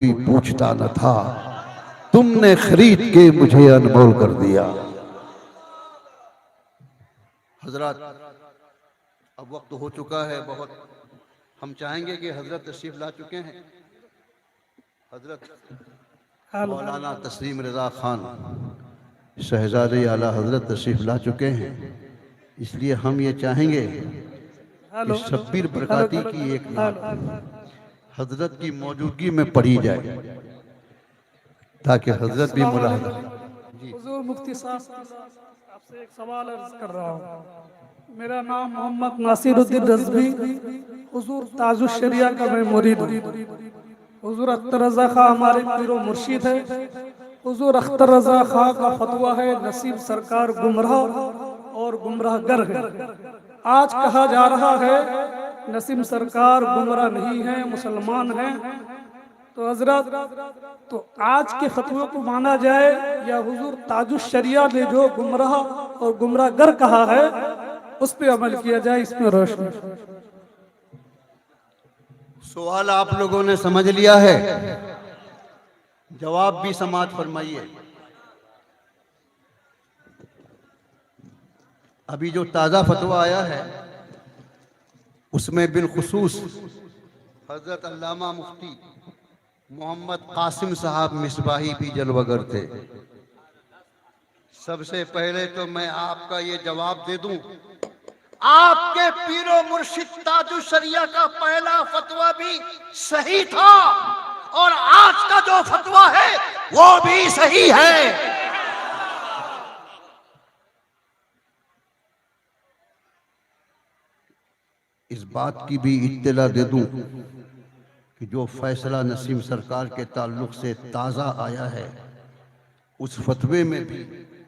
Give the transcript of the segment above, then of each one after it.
कोई पूछता न था, तुमने खरीद के मुझे अनमोल कर दिया। हजरत, अब वक्त हो चुका है बहुत। हम चाहेंगे कि हजरत तशरीफ ला चुके हैं, हजरत मौलाना तस्लीम रजा खान शहजादे आला हजरत तशरीफ ला चुके हैं। इसलिए हम ये चाहेंगे कि शब्बीर बरकाती की एक नात हजरत की मौजूदगी में पढ़ी जाए, ताकि हजरत भी मुलाहिजा। हुजूर मुफ्ती साहब, आपसे एक सवाल अर्ज कर रहा हूँ। मेरा नाम मोहम्मद नासिरुद्दीन रज़वी, हुजूर ताजुश शरिया का मैं मुरीद हूँ। हुजूर अख्तर रजा खां हमारे पीरो मुर्शिद है। हुजूर अख्तर रजा खां का फतवा है नसीम सरकार गुमराह और गुमराहगर है। आज कहा जा रहा है नसीम सरकार गुमराह नहीं है, मुसलमान हैं। तो हजरत, तो आज के फतवे को माना जाए या हुजूर ताजुश शरिया ने जो गुमराह और गुमराहगर कहा है उस पर अमल किया जाए, इसमें रोशनी। सवाल आप लोगों ने समझ लिया है, जवाब भी समाज फरमाइए। अभी जो ताज़ा फतवा आया है उसमें बिलखुसूस हजरत अल्लामा मुफ्ती मोहम्मद कासिम साहब मिसबाही भी जलवगर थे। सबसे पहले तो मैं आपका ये जवाब दे दूं, आपके पीरो मुर्शिद ताजुश शरिया का पहला फतवा भी सही था और आज का जो फतवा है वो भी सही है। इस बात की भी इत्तला दे दूं कि जो फैसला नसीम सरकार के ताल्लुक से ताज़ा आया है उस फतवे में भी,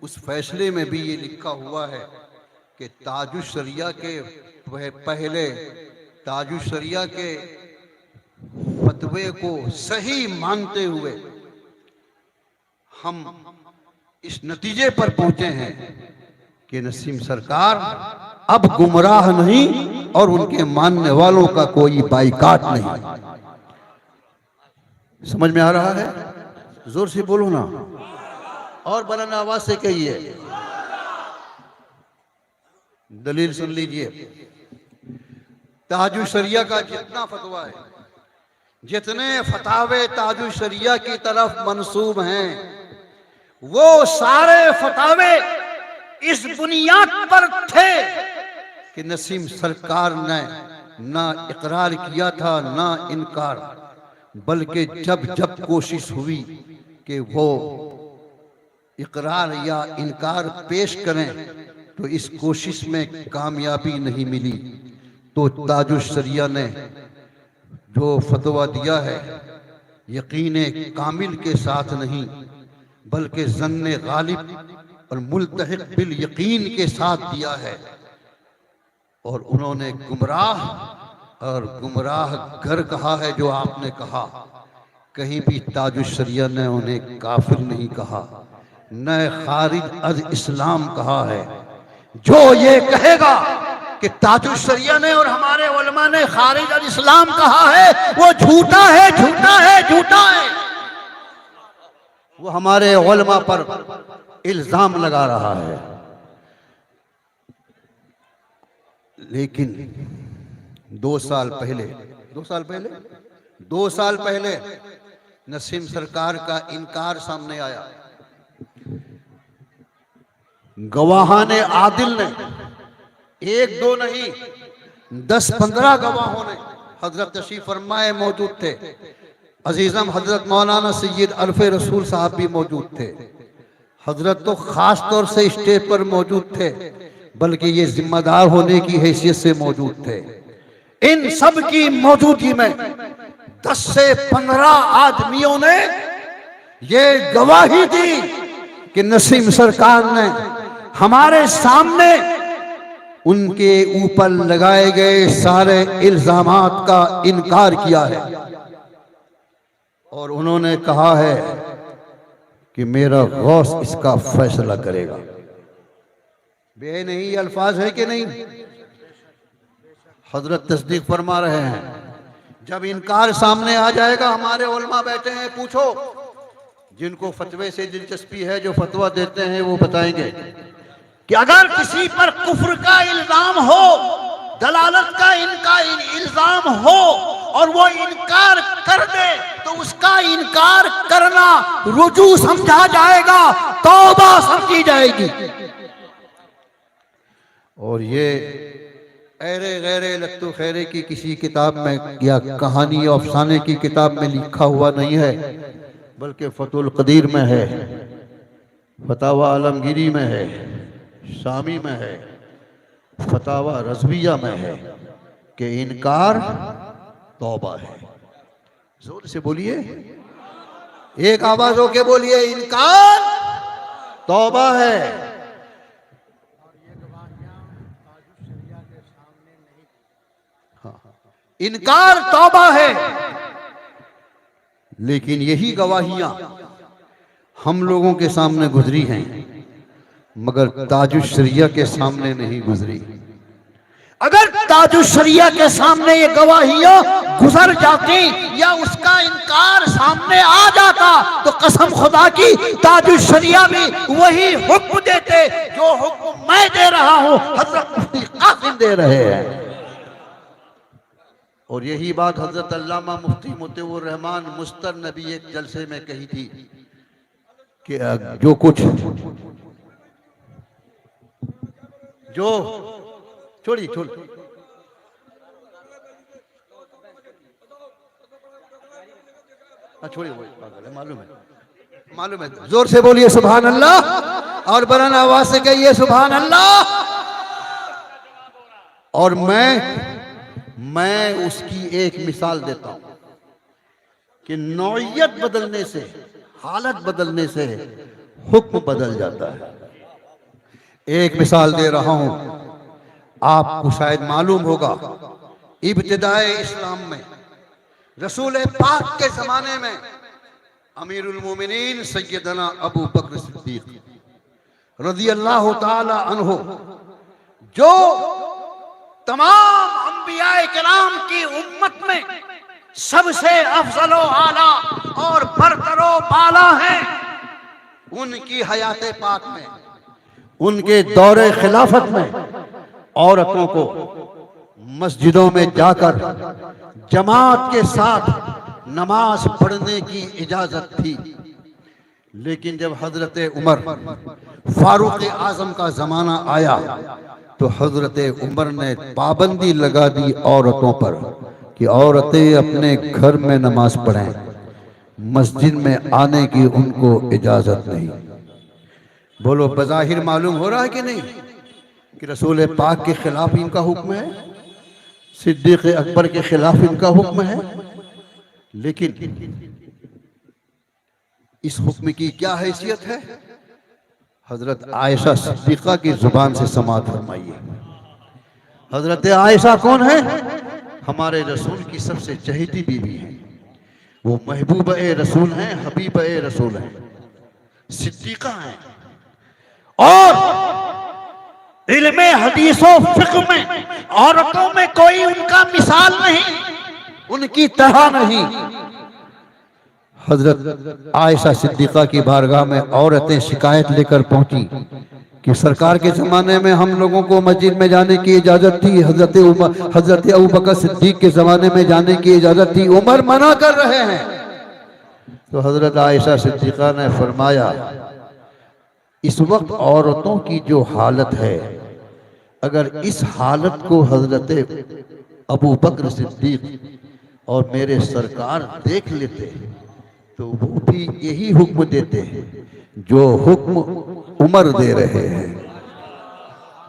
उस फैसले में भी ये लिखा हुआ है कि ताजुश शरिया के पहले ताजुश शरिया के फतवे को सही मानते हुए हम इस नतीजे पर पहुंचे हैं कि नसीम सरकार अब गुमराह नहीं और उनके मानने वालों का कोई बाइकाट नहीं। समझ में आ रहा है? जोर से बोलो ना, और बुलंद आवाज से कहिए। दलील सुन लीजिए। ताजुश शरिया का जितना फतवा है, जितने फतावे ताजुश शरिया की तरफ मंसूब हैं, वो सारे फतावे इस बुनियाद पर थे कि नसीम सरकार ने ना इकरार किया था ना इनकार, बल्कि जब जब कोशिश हुई कि वो इकरार या इनकार पेश करें तो इस कोशिश में कामयाबी नहीं मिली, तो ताजुश शरिया ने जो फतवा दिया है यकीन कामिल के साथ नहीं बल्कि ज़न्ने गालिब और मुल्तहिक बिल यकीन के साथ दिया है। और उन्होंने गुमराह और गुमराह गर कहा है। जो आपने कहा, कहीं भी ताजुश शरिया ने उन्हें काफिर नहीं कहा, न खारिज अज इस्लाम कहा है। जो ये कहेगा कि ताजुश शरिया ने और हमारे उलमा ने खारिज अज इस्लाम कहा है, वो झूठा है, झूठा है, झूठा है। वो हमारे उलमा पर इल्जाम लगा रहा है। लेकिन 2 साल पहले नसीम सरकार का इनकार सामने आया। गवाहान आदिल ने 1-2 नहीं 10-15 गवाहों ने हजरत तशरीफ फरमाए मौजूद थे। अजीजम हजरत मौलाना सैयद अल्फे रसूल साहब भी मौजूद थे। हजरत तो खास तौर से स्टेज पर मौजूद थे, बल्कि ये जिम्मेदार होने की हैसियत से मौजूद थे। इन सब की मौजूदगी में 10 से 15 आदमियों ने ये गवाही दी कि नसीम सरकार ने हमारे सामने उनके ऊपर लगाए गए सारे इल्जामात का इनकार किया है और उन्होंने कहा है कि मेरा गौस इसका फैसला करेगा। बे नहीं, ये अल्फाज है कि नहीं? हजरत तस्दीक फरमा रहे हैं। जब इनकार सामने आ जाएगा, हमारे उलमा बैठे हैं, पूछो, जिनको फतवे से दिलचस्पी है, जो फतवा देते हैं वो बताएंगे कि अगर किसी पर कुफ्र का इल्जाम हो, दलालत का इनका इल्जाम हो और वो इनकार कर दे, तो उसका इनकार करना रुजू समझा जाएगा, तौबा समझी जाएगी। और ये ऐरे गैरे लत्तू खैरे की किसी किताब में या कहानी और अफसाने की किताब में लिखा हुआ नहीं है, बल्कि फतुल कदीर में है, फतावा आलमगीरी में है, शामी में है, फतावा रज़विया में है कि इनकार तौबा है। जोर से बोलिए, एक आवाज होके बोलिए, इनकार तौबा है। इनकार तौबा है, लेकिन यही गवाहियां हम लोगों के सामने गुजरी हैं, मगर ताजुश शरिया के सामने नहीं गुजरी। अगर ताजुश शरिया के सामने ये गवाहियां गुजर जाती या उसका इनकार सामने आ जाता, तो कसम खुदा की ताजुश शरिया भी वही हुक्म देते जो हुक्म मैं दे रहा हूं, हजरत मुफ्ती कासिम दे रहे हैं। और यही बात हजरत अल्लामा मुफ्ती मोतिउर रहमान मुस्तर नबी एक जलसे में कही थी कि जो कुछ जो छोड़ी मालूम है। जोर से बोलिए सुभान अल्लाह और बुलंद आवाज से कहिए सुभान अल्लाह। और मैं उसकी एक मिसाल देता हूं कि नौइयत बदलने से, हालत बदलने से हुक्म बदल जाता है। एक मिसाल दे रहा हूं, आपको शायद मालूम होगा, इब्तिदाए इस्लाम में रसूल पाक के जमाने में अमीरुल मोमिनीन सैयदना अबू बकर सिद्दीक रज़ी अल्लाह ताला अन्हु, जो तमाम अंबियाए किराम की उम्मत में सबसे अफजलो आला और बरतरो बाला हैं, उनकी हयाते पाक में, उनके दौरे खिलाफत में औरतों को मस्जिदों में जाकर जमात के साथ नमाज पढ़ने की इजाजत थी। लेकिन जब हजरत उमर फारूक आजम का जमाना आया, तो हजरत उमर ने पाबंदी लगा दी औरतों पर कि औरतें अपने घर में नमाज पढ़ें, मस्जिद में आने की उनको इजाजत नहीं। बोलो, बज़ाहिर मालूम हो रहा है कि नहीं कि रसूल पाक के खिलाफ इनका हुक्म है, सिद्दीक अकबर के खिलाफ इनका हुक्म है। लेकिन इस हुक्म की क्या हैसियत है? हजरत आयशा सिद्दीक़ा की जुबान से समाअत फरमाइए। हजरत आयशा कौन है? हमारे रसूल की सबसे चहेती बीवी है, वो महबूब ए रसूल हैं, हबीब ए रसूल हैं, सिद्दीक़ा हैं। और इल्मे हदीसो फिक्र में औरतों में कोई उनका मिसाल नहीं, उनकी तरह नहीं। हजरत आयशा सिद्दीक़ा की बारगाह में औरतें शिकायत लेकर पहुंची कि सरकार के जमाने में हम लोगों को मस्जिद में जाने की इजाजत थी, हजरत अबू बकर सिद्दीक के जमाने में जाने की इजाजत थी, उमर मना कर रहे हैं। तो हजरत आयशा सिद्दीक़ा ने फरमाया, इस वक्त औरतों की जो हालत है, अगर इस हालत को हजरत अबू बकर सिद्दीक और मेरे सरकार देख लेते तो वो भी यही हुक्म देते जो हुक्म उमर दे रहे हैं।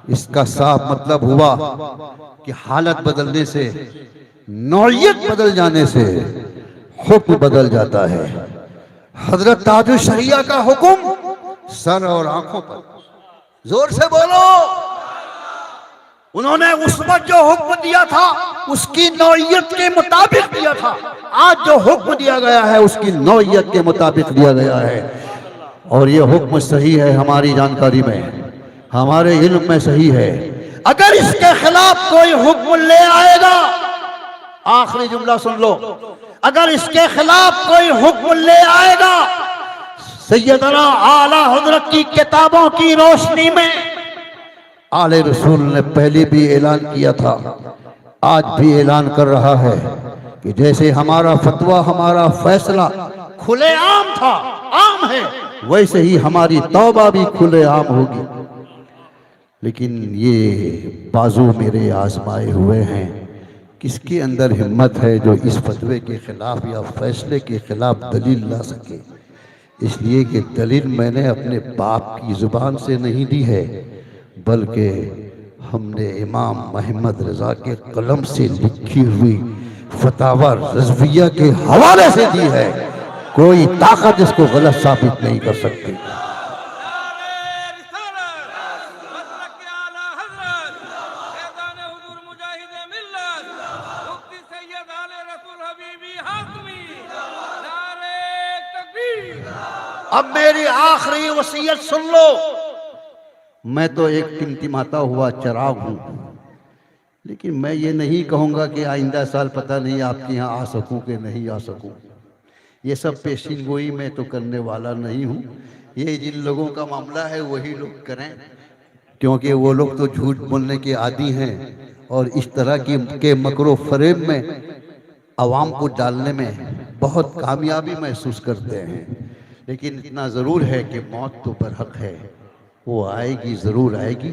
इसका साफ मतलब हुआ कि हालत बदलने से, नौइयत बदल जाने से हुक्म बदल जाता है। हजरत ताजुश शरिया का हुक्म सर और आंखों पर, जोर से बोलो। उन्होंने उस वक्त जो हुक्म दिया था उसकी नौइयत के मुताबिक दिया था, आज जो हुक्म दिया गया है उसकी नौइयत के मुताबिक दिया गया है। और ये हुक्म सही है, हमारी जानकारी में, हमारे इल्म में सही है। अगर इसके खिलाफ कोई हुक्म ले आएगा आखिरी जुमला सुन लो, अगर इसके खिलाफ कोई हुक्म ले आएगा सैयदना आला हजरत की किताबों की रोशनी में, आले रसूल ने पहले भी ऐलान किया था, आज भी ऐलान कर रहा है कि जैसे हमारा फतवा, हमारा फैसला खुलेआम था, आम है, वैसे ही हमारी तौबा भी खुलेआम होगी। लेकिन ये बाजू मेरे आजमाए हुए हैं, किसके अंदर हिम्मत है जो इस फतवे के खिलाफ या फैसले के खिलाफ दलील ला सके। इसलिए कि दलील मैंने अपने बाप की जुबान से नहीं दी है, बल्कि हमने इमाम मोहम्मद रजा के कलम से लिखी हुई फतावा रज़विया के हवाले से दी है। कोई ताकत इसको गलत साबित नहीं कर सकती। अब मेरी आखिरी वसीयत सुन लो। मैं तो एक टिमटिमाता हुआ चिराग हूं, लेकिन मैं ये नहीं कहूंगा कि आइंदा साल पता नहीं आपके यहाँ आ सकूं कि नहीं आ सकूं। ये सब पेशीन गोई मैं तो करने वाला नहीं हूं। ये जिन लोगों का मामला है वही लोग करें, क्योंकि वो लोग तो झूठ बोलने के आदी हैं और इस तरह के मकरो फरेब में आवाम को डालने में बहुत कामयाबी महसूस करते हैं। लेकिन इतना ज़रूर है कि मौत तो बरहक है, वो आएगी, ज़रूर आएगी।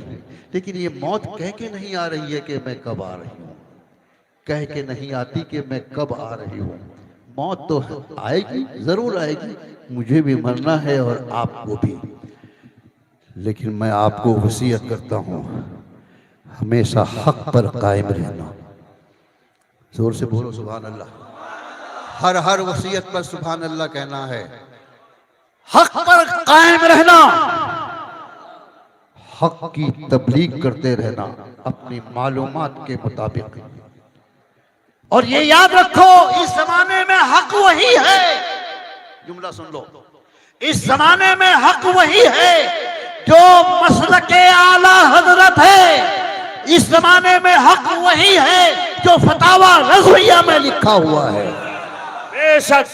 लेकिन ये मौत कह के नहीं आ रही है कि मैं कब आ रही हूँ, कह के नहीं आती कि मैं कब आ रही हूँ। मौत तो आएगी, ज़रूर आएगी, मुझे भी मरना है और आपको भी। लेकिन मैं आपको वसीयत करता हूँ, हमेशा हक पर कायम रहना। जोर से बोलो सुभान अल्लाह। हर वसीयत पर सुभान अल्लाह कहना है। हक पर कायम रहना, हक की तबलीग करते रहना अपनी मालूमात के मुताबिक। और ये याद रखो, इस जमाने में हक वही है, जुमला सुन लो, इस जमाने में हक वही है जो मसलके आला हजरत है। इस जमाने में हक वही है जो फतावा रज़विया में लिखा हुआ है। बेशक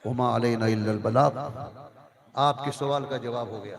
उमा अलैना इल्लल बलाग। आपके सवाल का जवाब हो गया।